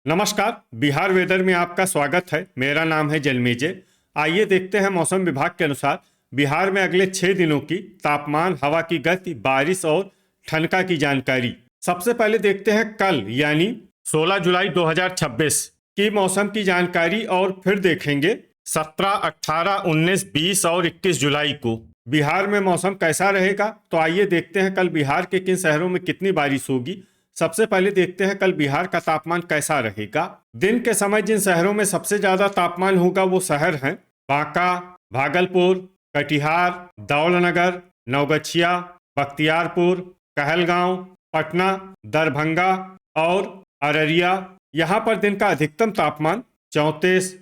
नमस्कार। बिहार वेदर में आपका स्वागत है। मेरा नाम है जन्मेजय। आइए देखते हैं मौसम विभाग के अनुसार बिहार में अगले 6 दिनों की तापमान, हवा की गति, बारिश और ठनका की जानकारी। सबसे पहले देखते हैं कल यानी 16 जुलाई 2026 की मौसम की जानकारी और फिर देखेंगे 17, 18, 19, 20 और 21 जुलाई को बिहार में मौसम कैसा रहेगा। तो आइए देखते हैं कल बिहार के किन शहरों में कितनी बारिश होगी। सबसे पहले देखते हैं कल बिहार का तापमान कैसा रहेगा। दिन के समय जिन शहरों में सबसे ज्यादा तापमान होगा वो शहर हैं बांका, भागलपुर, कटिहार, दौलनगर, नवगछिया, बख्तियारपुर, कहलगांव, पटना, दरभंगा और अररिया। यहाँ पर दिन का अधिकतम तापमान 34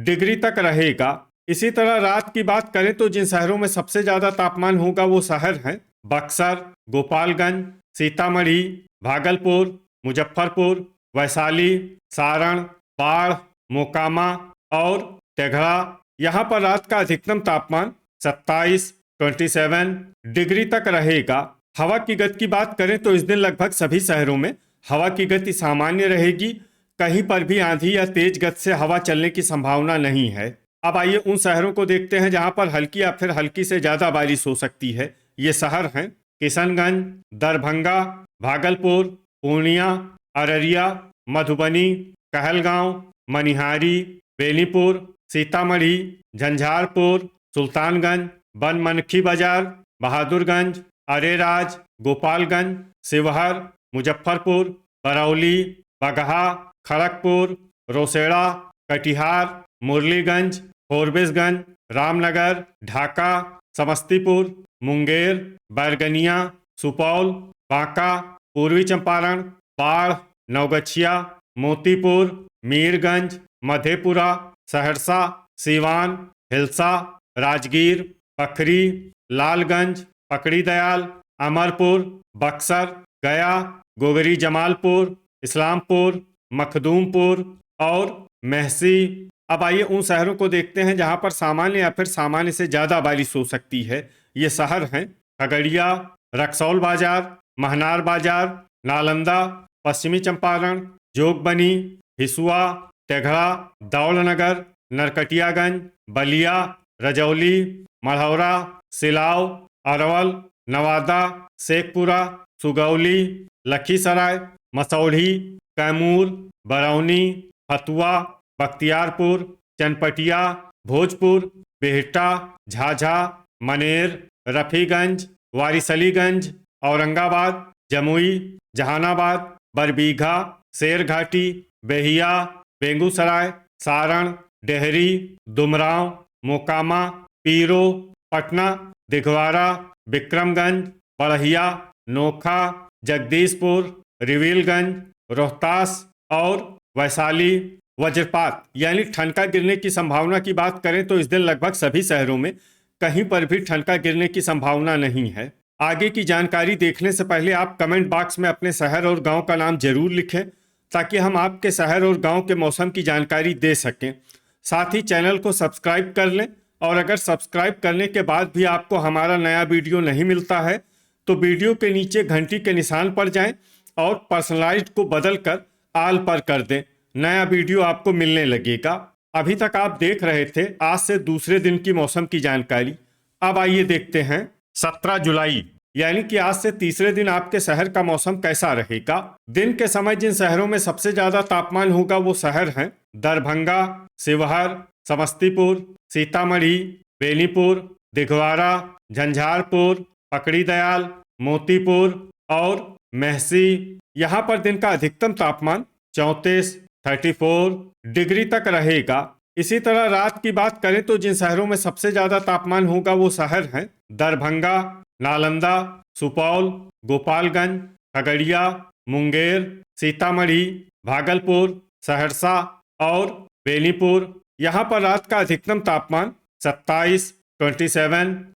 डिग्री तक रहेगा। इसी तरह रात की बात करें तो जिन शहरों में सबसे ज्यादा तापमान होगा वो शहर हैं बक्सर, गोपालगंज, सीतामढ़ी, भागलपुर, मुजफ्फरपुर, वैशाली, सारण, बाढ़, मोकामा और तेघड़ा। यहाँ पर रात का अधिकतम तापमान 27 डिग्री तक रहेगा। हवा की गति की बात करें तो इस दिन लगभग सभी शहरों में हवा की गति सामान्य रहेगी। कहीं पर भी आंधी या तेज गति से हवा चलने की संभावना नहीं है। अब आइए उन शहरों को देखते हैं जहां पर हल्की या फिर हल्की से ज्यादा बारिश हो सकती है। ये शहर हैं किशनगंज, दरभंगा, भागलपुर, पूर्णिया, अररिया, मधुबनी, कहलगांव, मनिहारी, बेनीपुर, सीतामढ़ी, झंझारपुर, सुल्तानगंज, बनमनखी बाजार, बहादुरगंज, अरेराज, गोपालगंज, शिवहर, मुजफ्फरपुर, बरौली, बगहा, खड़गपुर, रोसड़ा, कटिहार, मुरलीगंज, फोरबिसगंज, रामनगर, ढाका, समस्तीपुर, मुंगेर, बैरगनिया, सुपौल, बांका, पूर्वी चंपारण, बाढ़, नवगछिया, मोतीपुर, मीरगंज, मधेपुरा, सहरसा, सीवान, हिलसा, राजगीर, पखरी, लालगंज, पकड़ीदयाल, अमरपुर, बक्सर, गया, गोगरी जमालपुर, इस्लामपुर, मखदूमपुर और महसी। अब आइए उन शहरों को देखते हैं जहां पर सामान्य या फिर सामान्य से ज्यादा बारिश हो सकती है। ये शहर हैं खगड़िया, रक्सौल बाजार, महनार बाजार, नालंदा, पश्चिमी चंपारण, जोगबनी, हिसुआ, तेघड़ा, दौलनगर, नरकटियागंज, बलिया, रजौली, मढ़ौरा, सिलाव, अरवल, नवादा, शेखपुरा, सुगौली, लखीसराय, मसौढ़ी, कैमूर, बरौनी, फतुआ, बख्तियारपुर, चनपटिया, भोजपुर, बेहटा, झाझा, मनेर, रफीगंज, वारिसलीगंज, औरंगाबाद, जमुई, जहानाबाद, बरबीघा, शेरघाटी, बेहिया, बेगूसराय, सारण, डेहरी, दुमराव, मोकामा, पीरो, पटना, दिघवारा, विक्रमगंज, बड़हिया, नोखा, जगदीशपुर, रिविलगंज, रोहतास और वैशाली। वज्रपात यानी ठनका गिरने की संभावना की बात करें तो इस दिन लगभग सभी शहरों में कहीं पर भी ठनका गिरने की संभावना नहीं है। आगे की जानकारी देखने से पहले आप कमेंट बॉक्स में अपने शहर और गांव का नाम जरूर लिखें ताकि हम आपके शहर और गांव के मौसम की जानकारी दे सकें। साथ ही चैनल को सब्सक्राइब कर लें और अगर सब्सक्राइब करने के बाद भी आपको हमारा नया वीडियो नहीं मिलता है तो वीडियो के नीचे घंटी के निशान पर जाएं और पर्सनलाइज्ड को बदल कर आल पर कर दें। नया वीडियो आपको मिलने लगेगा। अभी तक आप देख रहे थे आज से दूसरे दिन की मौसम की जानकारी। अब आइए देखते हैं 17 जुलाई यानी कि आज से तीसरे दिन आपके शहर का मौसम कैसा रहेगा। दिन के समय जिन शहरों में सबसे ज्यादा तापमान होगा वो शहर हैं दरभंगा, शिवहर, समस्तीपुर, सीतामढ़ी, बेनीपुर, दिघवारा, झंझारपुर, पकड़ीदयाल, मोतीपुर और महसी। यहाँ पर दिन का अधिकतम तापमान 34 डिग्री तक रहेगा। इसी तरह रात की बात करें तो जिन शहरों में सबसे ज्यादा तापमान होगा वो शहर हैं दरभंगा, नालंदा, सुपौल, गोपालगंज, खगड़िया, मुंगेर, सीतामढ़ी, भागलपुर, सहरसा और बेनीपुर। यहाँ पर रात का अधिकतम तापमान 27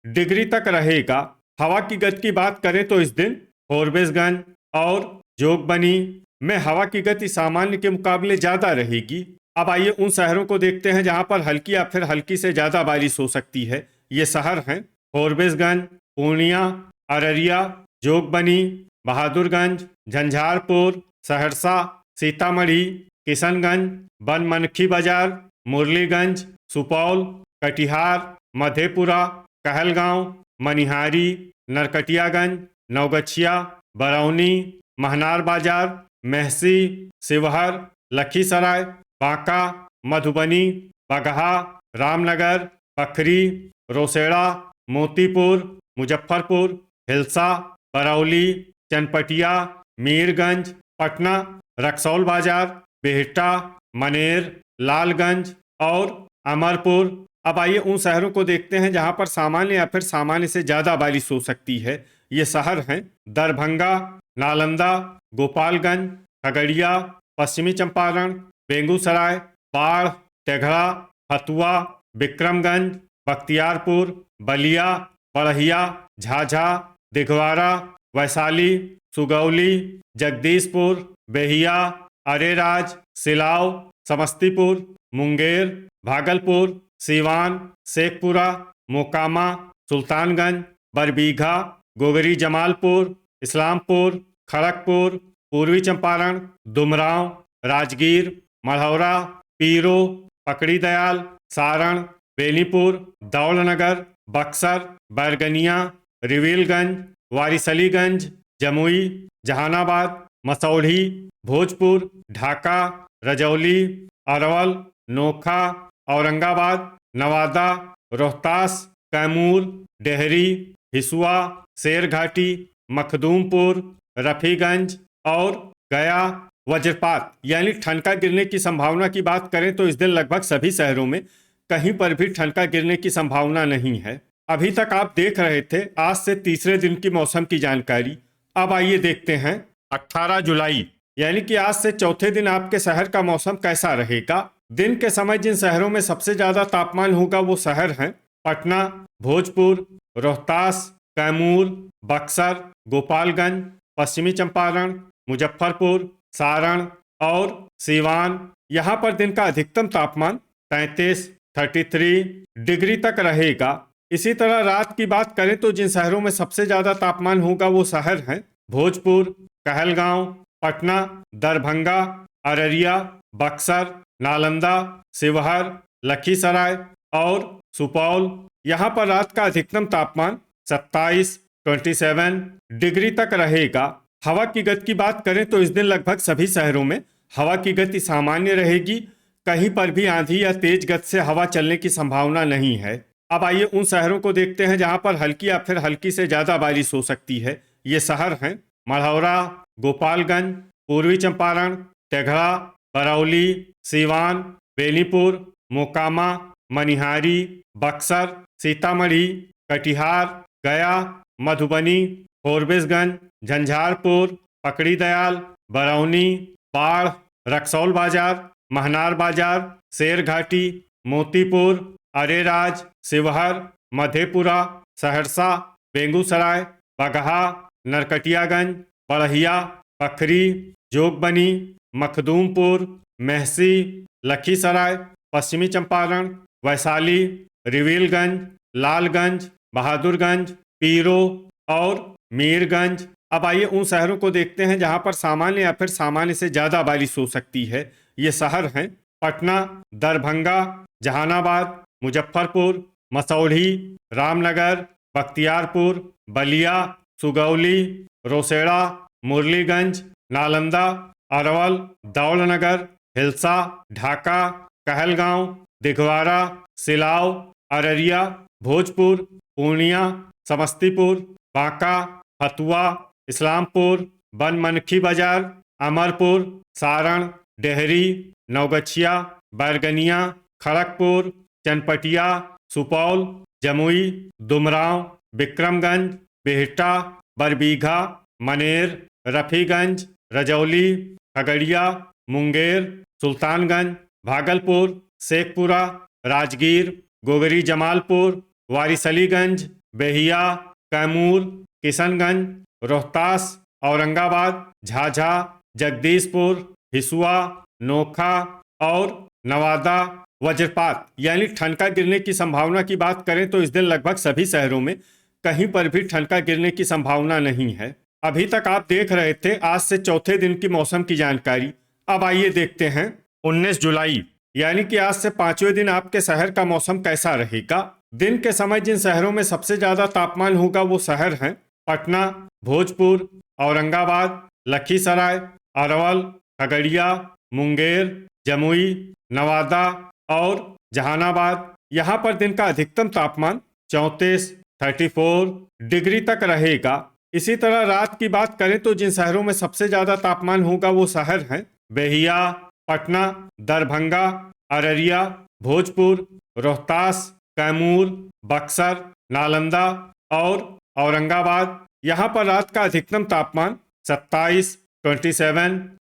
डिग्री तक रहेगा। हवा की गति की बात करें तो इस दिन फोरबिसगंज और जोगबनी में हवा की गति सामान्य के मुकाबले ज्यादा रहेगी। अब आइए उन शहरों को देखते हैं जहां पर हल्की या फिर हल्की से ज्यादा बारिश हो सकती है। ये शहर हैं फोरबिसगंज, पूर्णिया, अररिया, जोगबनी, बहादुरगंज, झंझारपुर, सहरसा, सीतामढ़ी, किशनगंज, बनमनखी बाजार, मुरलीगंज, सुपौल, कटिहार, मधेपुरा, कहलगांव, मनिहारी, नरकटियागंज, नवगछिया, बरौनी, महनार बाजार, मेहसी, शिवहर, लखीसराय, बांका, मधुबनी, बगहा, रामनगर, पखरी, रोसेड़ा, मोतीपुर, मुजफ्फरपुर, हिलसा, बरौली, चनपटिया, मीरगंज, पटना, रक्सौल बाजार, बिहटा, मनेर, लालगंज और अमरपुर। अब आइए उन शहरों को देखते हैं जहां पर सामान्य या फिर सामान्य से ज़्यादा बारिश हो सकती है। ये शहर हैं दरभंगा, नालंदा, गोपालगंज, खगड़िया, पश्चिमी चंपारण, बेगूसराय, बाढ़, तेघड़ा, हथुआ, विक्रमगंज, बख्तियारपुर, बलिया, बढ़िया, झाझा, दिघवारा, वैशाली, सुगौली, जगदीशपुर, बेहिया, अरेराज, सिलाव, समस्तीपुर, मुंगेर, भागलपुर, सीवान, शेखपुरा, मोकामा, सुल्तानगंज, बरबीघा, गोगरी जमालपुर, इस्लामपुर, खड़गपुर, पूर्वी चंपारण, दुमराव, राजगीर, मढ़ौरा, पीरो, पकड़ी दयाल, सारण, बेनीपुर, दौलनगर, बक्सर, बैरगनिया, रिविलगंज, वारिसलीगंज, जमुई, जहानाबाद, मसौढ़ी, भोजपुर, ढाका, रजौली, अरवल, नोखा, औरंगाबाद, नवादा, रोहतास, कैमूर, डेहरी, हिसुआ, शेरघाटी, मखदूमपुर, रफीगंज और गया। वज्रपात यानी ठनका गिरने की संभावना की बात करें तो इस दिन लगभग सभी शहरों में कहीं पर भी ठनका गिरने की संभावना नहीं है। अभी तक आप देख रहे थे आज से तीसरे दिन की मौसम की जानकारी। अब आइए देखते हैं 18 जुलाई यानी कि आज से चौथे दिन आपके शहर का मौसम कैसा रहेगा। दिन के समय जिन शहरों में सबसे ज्यादा तापमान होगा वो शहर हैं पटना, भोजपुर, रोहतास, कैमूर, बक्सर, गोपालगंज, पश्चिमी चंपारण, मुजफ्फरपुर, सारण और सीवान। यहाँ पर दिन का अधिकतम तापमान 33 डिग्री तक रहेगा। इसी तरह रात की बात करें तो जिन शहरों में सबसे ज्यादा तापमान होगा वो शहर हैं भोजपुर, कहलगांव, पटना, दरभंगा, अररिया, बक्सर, नालंदा, शिवहर, लखीसराय और सुपौल। यहाँ पर रात का अधिकतम तापमान 27 डिग्री तक रहेगा। हवा की गति की बात करें तो इस दिन लगभग सभी शहरों में हवा की गति सामान्य रहेगी। कहीं पर भी आंधी या तेज गति से हवा चलने की संभावना नहीं है। अब आइए उन शहरों को देखते हैं जहां पर हल्की या फिर हल्की से ज्यादा बारिश हो सकती है। ये शहर हैं मढ़ौरा, गोपालगंज, पूर्वी चंपारण, तेघड़ा, बरौली, सीवान, बेनीपुर, मोकामा, मनिहारी, बक्सर, सीतामढ़ी, कटिहार, गया, मधुबनी, फोरबिसगंज, झंझारपुर, पकड़ी दयाल, बरौनी, बाढ़, रक्सौल बाजार, महनार बाजार, शेरघाटी, मोतीपुर, अरेराज, शिवहर, मधेपुरा, सहरसा, बेगूसराय, बगहा, नरकटियागंज, बढ़िया, पखरी, जोगबनी, मखदूमपुर, मेहसी, लखीसराय, पश्चिमी चंपारण, वैशाली, रिविलगंज, लालगंज, बहादुरगंज, पीरो और मीरगंज। अब आइए उन शहरों को देखते हैं जहां पर सामान्य या फिर सामान्य से ज्यादा बारिश हो सकती है। ये शहर हैं पटना, दरभंगा, जहानाबाद, मुजफ्फरपुर, मसौढ़ी, रामनगर, बख्तियारपुर, बलिया, सुगौली, रोसेड़ा, मुरलीगंज, नालंदा, अरवल, दौलनगर, हिलसा, ढाका, कहलगांव, दिघवारा, सिलाव, अररिया, भोजपुर, पूर्णिया, समस्तीपुर, बांका, हथुआ, इस्लामपुर, बनमनखी बाजार, अमरपुर, सारण, डेहरी, नवगछिया, बैरगनिया, खड़गपुर, चनपटिया, सुपौल, जमुई, दुमराव, विक्रमगंज, बिहटा, बरबीघा, मनेर, रफीगंज, रजौली, खगड़िया, मुंगेर, सुल्तानगंज, भागलपुर, शेखपुरा, राजगीर, गोगरी जमालपुर, वारिसलीगंज, बेहिया, कैमूर, किशनगंज, रोहतास, औरंगाबाद, झाझा, जगदीशपुर, हिसुआ, नोखा और नवादा। वज्रपात यानी ठनका गिरने की संभावना की बात करें तो इस दिन लगभग सभी शहरों में कहीं पर भी ठनका गिरने की संभावना नहीं है। अभी तक आप देख रहे थे आज से चौथे दिन की मौसम की जानकारी। अब आइए देखते हैं 19 जुलाई यानी कि आज से 5वें दिन आपके शहर का मौसम कैसा रहेगा। दिन के समय जिन शहरों में सबसे ज्यादा तापमान होगा वो शहर हैं पटना, भोजपुर, औरंगाबाद, लखीसराय, अरवल, खगड़िया, मुंगेर, जमुई, नवादा और जहानाबाद। यहाँ पर दिन का अधिकतम तापमान 34 डिग्री तक रहेगा। इसी तरह रात की बात करें तो जिन शहरों में सबसे ज्यादा तापमान होगा वो शहर हैं बेहिया, पटना, दरभंगा, अररिया, भोजपुर, रोहतास, कैमूर, बक्सर, नालंदा और औरंगाबाद। यहाँ पर रात का अधिकतम तापमान 27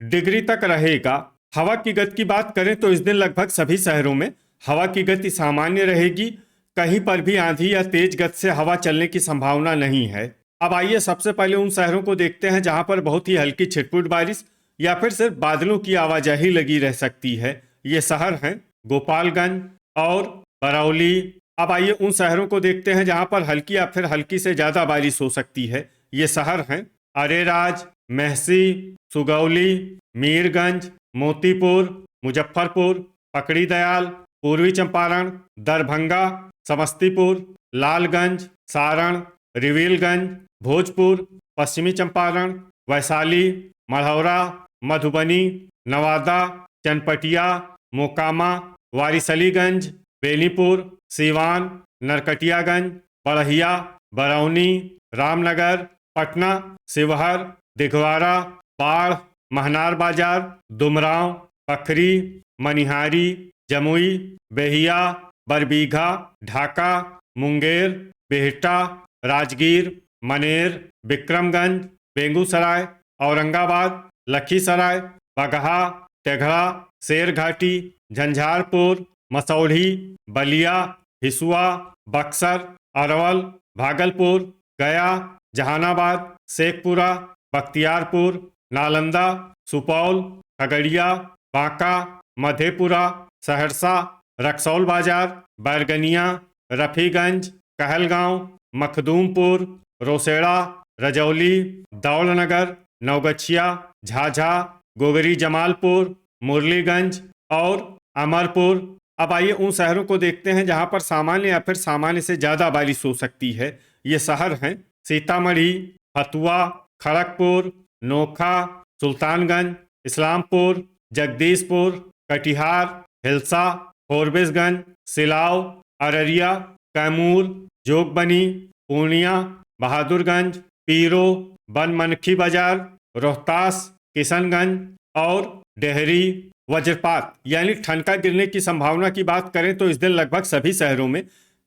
डिग्री तक रहेगा। हवा की गति की बात करें तो इस दिन लगभग सभी शहरों में हवा की गति सामान्य रहेगी। कहीं पर भी आंधी या तेज गति से हवा चलने की संभावना नहीं है। अब आइए सबसे पहले उन शहरों को देखते हैं जहां पर बहुत ही हल्की छिटपुट बारिश या फिर सिर्फ बादलों की आवाजाही लगी रह सकती है। ये शहर हैं गोपालगंज और बरौली। अब आइए उन शहरों को देखते हैं जहां पर हल्की या फिर हल्की से ज्यादा बारिश हो सकती है। ये शहर हैं अरेराज, मेहसी, सुगौली, मीरगंज, मोतीपुर, मुजफ्फरपुर, पकड़ी दयाल, पूर्वी चंपारण, दरभंगा, समस्तीपुर, लालगंज, सारण, रिविलगंज, भोजपुर, पश्चिमी चंपारण, वैशाली, मढ़ौरा, मधुबनी, नवादा, चनपटिया, मोकामा, वारिसलीगंज, बेनीपुर, सीवान, नरकटियागंज, बढ़िया, बरौनी, रामनगर, पटना, शिवहर, दिघवारा, बाढ़, महनार बाजार, दुमराव, पखरी, मनिहारी, जमुई, बेहिया, बरबीघा, ढाका, मुंगेर, बिहटा, राजगीर, मनेर, विक्रमगंज, बेगूसराय, औरंगाबाद, लखीसराय, बगहा, तेघड़ा, शेरघाटी, झंझारपुर, मसौढ़ी, बलिया, हिसुआ, बक्सर, अरवल, भागलपुर, गया, जहानाबाद, शेखपुरा, बख्तियारपुर, नालंदा, सुपौल, खगड़िया, बांका, मधेपुरा, सहरसा, रक्सौल बाजार, बैरगनिया, रफीगंज, कहलगांव, मखदूमपुर, रोसेड़ा, रजौली, दौलनगर, नवगछिया, झाझा, गोगरी जमालपुर, मुरलीगंज और अमरपुर। अब आइए उन शहरों को देखते हैं जहां पर सामान्य या फिर सामान्य से ज्यादा बारिश हो सकती है। ये शहर हैं सीतामढ़ी, फतुआ, खड़गपुर, नोखा, सुल्तानगंज, इस्लामपुर, जगदीशपुर, कटिहार, हिलसा, फोरबिसगंज, सिलाव, अररिया, कैमूर, जोगबनी, पूर्णिया, बहादुरगंज, पीरो, बनमनखी बाजार, रोहतास, किशनगंज और डेहरी। वज्रपात यानी ठनका गिरने की संभावना की बात करें तो इस दिन लगभग सभी शहरों में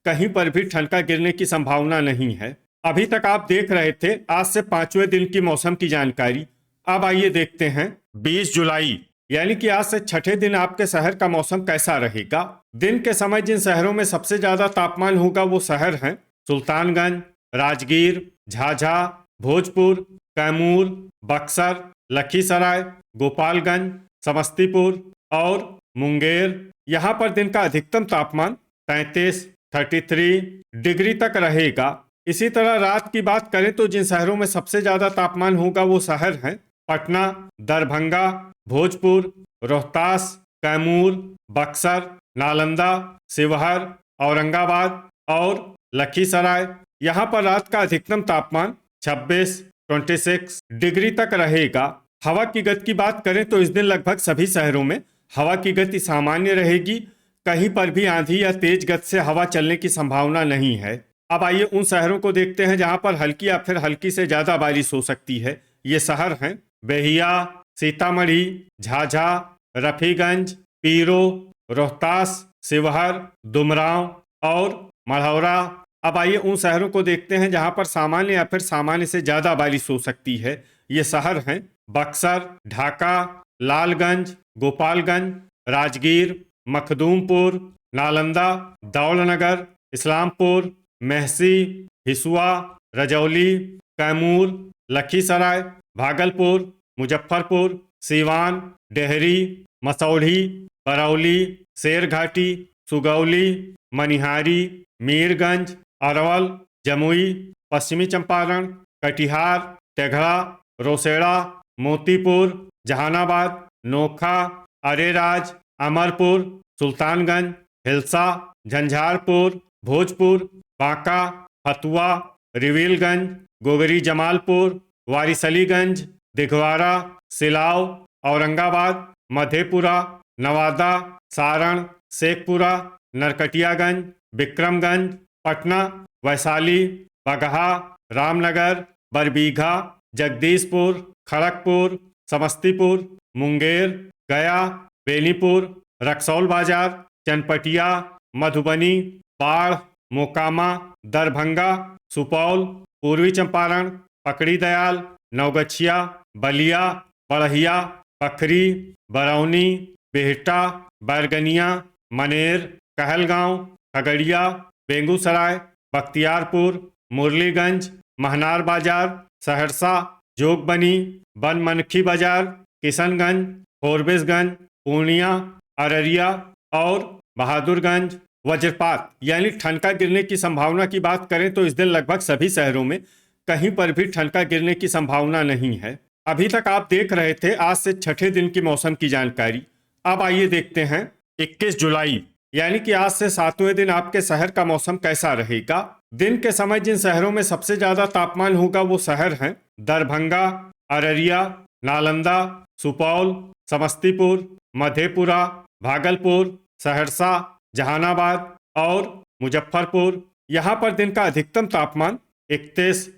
कहीं पर भी ठनका गिरने की संभावना नहीं है। अभी तक आप देख रहे थे आज से 5वें दिन की मौसम की जानकारी। अब आइए देखते हैं 20 जुलाई यानी कि आज से छठे दिन आपके शहर का मौसम कैसा रहेगा। दिन के समय जिन शहरों में सबसे ज्यादा तापमान होगा वो शहर हैं सुल्तानगंज, राजगीर, झाझा, भोजपुर, कैमूर, बक्सर, लखीसराय, गोपालगंज, समस्तीपुर और मुंगेर। यहाँ पर दिन का अधिकतम तापमान 33 डिग्री तक रहेगा। इसी तरह रात की बात करें तो जिन शहरों में सबसे ज्यादा तापमान होगा वो शहर हैं पटना, दरभंगा, भोजपुर, रोहतास, कैमूर, बक्सर, नालंदा, शिवहर, औरंगाबाद और लखीसराय। यहाँ पर रात का अधिकतम तापमान 26 डिग्री तक रहेगा। हवा की गति की बात करें तो इस दिन लगभग सभी शहरों में हवा की गति सामान्य रहेगी। कहीं पर भी आंधी या तेज गति से हवा चलने की संभावना नहीं है। अब आइए उन शहरों को देखते हैं जहां पर हल्की या फिर हल्की से ज्यादा बारिश हो सकती है। ये शहर हैं बेहिया, सीतामढ़ी, झाझा, रफीगंज, पीरो, रोहतास, शिवहर, दुमराव और मढ़ौरा। अब आइए उन शहरों को देखते हैं जहां पर सामान्य या फिर सामान्य से ज्यादा बारिश हो सकती है। ये शहर हैं बक्सर, ढाका, लालगंज, गोपालगंज, राजगीर, मखदूमपुर, नालंदा, दौलनगर, इस्लामपुर, मेहसी, हिसुआ, रजौली, कैमूर, लखीसराय, भागलपुर, मुजफ्फरपुर, सीवान, डेहरी, मसौढ़ी, बरौली, शेरघाटी, सुगौली, मनिहारी, मीरगंज, अरवल, जमुई, पश्चिमी चंपारण, कटिहार, तेघड़ा, रोसेड़ा, मोतीपुर, जहानाबाद, नोखा, अरेराज, अमरपुर, सुल्तानगंज, हिलसा, झंझारपुर, भोजपुर, बांका, फतुआ, रिविलगंज, गोगरी जमालपुर, वारिसलीगंज, दिघवारा, सिलाव, औरंगाबाद, मधेपुरा, नवादा, सारण, शेखपुरा, नरकटियागंज, विक्रमगंज, पटना, वैशाली, बगहा, रामनगर, बरबीघा, जगदीशपुर, खड़गपुर, समस्तीपुर, मुंगेर, गया, बेनीपुर, रक्सौल बाजार, चनपटिया, मधुबनी, बाढ़, मोकामा, दरभंगा, सुपौल, पूर्वी चंपारण, पकड़ी दयाल, नवगछिया, बलिया, बड़हिया, पखरी, बरौनी, बिहटा, बैरगनिया, मनेर, कहलगांव, खगड़िया, बेगूसराय, बख्तियारपुर, मुरलीगंज, महनार बाजार, सहरसा, जोगबनी, बनमनखी बाजार, किशनगंज, फोरबिसगंज, पूर्णिया, अररिया और बहादुरगंज। वज्रपात यानी ठनका गिरने की संभावना की बात करें तो इस दिन लगभग सभी शहरों में कहीं पर भी ठनका गिरने की संभावना नहीं है। अभी तक आप देख रहे थे आज से छठे दिन की मौसम की जानकारी। अब आइए देखते हैं 21 जुलाई यानी कि आज से 7वें दिन आपके शहर का मौसम कैसा रहेगा। दिन के समय जिन शहरों में सबसे ज्यादा तापमान होगा वो शहर हैं दरभंगा, अररिया, नालंदा, सुपौल, समस्तीपुर, मधेपुरा, भागलपुर, सहरसा, जहानाबाद और मुजफ्फरपुर। यहाँ पर दिन का अधिकतम तापमान 31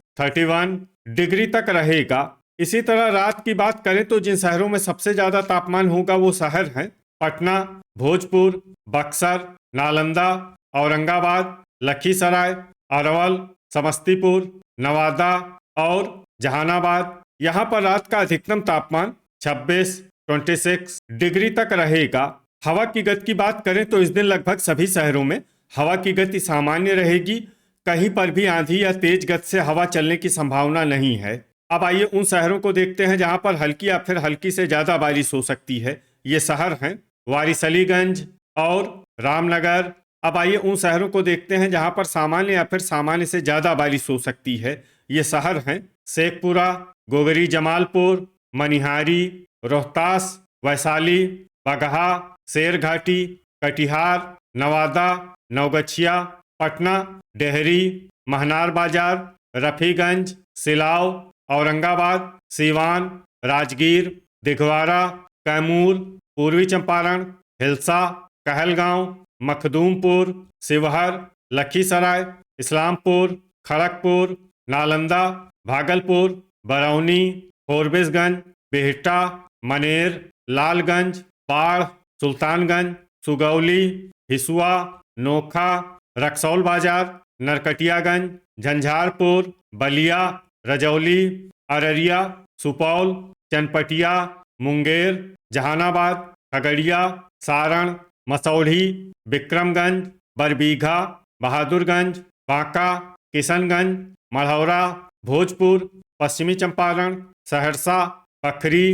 डिग्री तक रहेगा। इसी तरह रात की बात करें तो जिन शहरों में सबसे ज्यादा तापमान होगा वो शहर हैं पटना, भोजपुर, बक्सर, नालंदा, औरंगाबाद, लखीसराय, अरवल, समस्तीपुर, नवादा और जहानाबाद। यहाँ पर रात का अधिकतम तापमान 26 डिग्री तक रहेगा। हवा की गति की बात करें तो इस दिन लगभग सभी शहरों में हवा की गति सामान्य रहेगी। कहीं पर भी आंधी या तेज गति से हवा चलने की संभावना नहीं है। अब आइए उन शहरों को देखते हैं जहां पर हल्की या फिर हल्की से ज्यादा बारिश हो सकती है। ये शहर हैं वारिसलीगंज और रामनगर। अब आइए उन शहरों को देखते हैं जहां पर सामान्य या फिर सामान्य से ज्यादा बारिश हो सकती है। ये शहर हैं शेखपुरा, गोगरी जमालपुर, मनिहारी, रोहतास, वैशाली, बगहा, शेरघाटी, कटिहार, नवादा, नवगछिया, पटना, डेहरी, महनार बाजार, रफीगंज, सिलाव, औरंगाबाद, सीवान, राजगीर, दिघवारा, कैमूर, पूर्वी चंपारण, हिलसा, कहलगांव, मखदूमपुर, शिवहर, लखीसराय, इस्लामपुर, खड़गपुर, नालंदा, भागलपुर, बरौनी, फोरबिसगंज, बिहटा, मनेर, लालगंज, बाढ़, सुल्तानगंज, सुगौली, हिसुआ, नोखा, रक्सौल बाजार, नरकटियागंज, झंझारपुर, बलिया, रजौली, अररिया, सुपौल, चनपटिया, मुंगेर, जहानाबाद, खगड़िया, सारण, मसौढ़ी, विक्रमगंज, बरबीघा, बहादुरगंज, बांका, किशनगंज, मढ़ौरा, भोजपुर, पश्चिमी चंपारण, सहरसा, पखरी,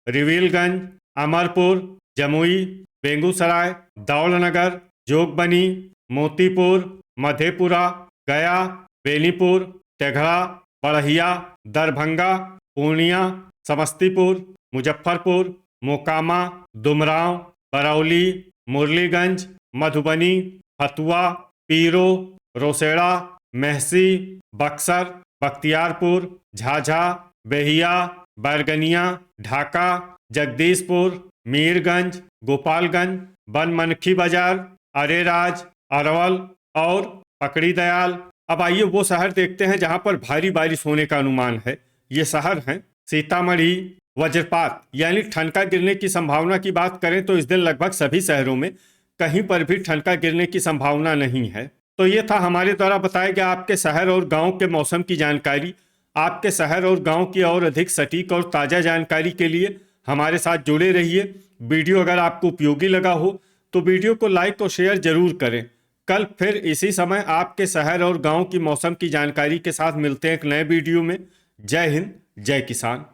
रिविलगंज, अमरपुर, जमुई, बेगूसराय, दौलनगर, जोगबनी, मोतीपुर, मधेपुरा, गया, बेनीपुर, तेघड़ा, बड़हिया, दरभंगा, पूर्णिया, समस्तीपुर, मुजफ्फरपुर, मोकामा, दुमराव, बरौली, मुरलीगंज, मधुबनी, फतुआ, पीरो, रोसेड़ा, मेहसी, बक्सर, बख्तियारपुर, झाझा, बेहिया, बैरगनिया, ढाका, जगदीशपुर, मीरगंज, गोपालगंज, बनमनखी बाजार, अरेराज, अरवल और पकड़ी दयाल। अब आइए वो शहर देखते हैं जहां पर भारी बारिश होने का अनुमान है। ये शहर हैं सीतामढ़ी। वज्रपात यानी ठनका गिरने की संभावना की बात करें तो इस दिन लगभग सभी शहरों में कहीं पर भी ठनका गिरने की संभावना नहीं है। तो ये था हमारे द्वारा बताया गया आपके शहर और गांव के मौसम की जानकारी। आपके शहर और गांव की और अधिक सटीक और ताज़ा जानकारी के लिए हमारे साथ जुड़े रहिए। वीडियो अगर आपको उपयोगी लगा हो तो वीडियो को लाइक और शेयर जरूर करें। कल फिर इसी समय आपके शहर और गांव की मौसम की जानकारी के साथ मिलते हैं एक नए वीडियो में। जय हिंद, जय किसान।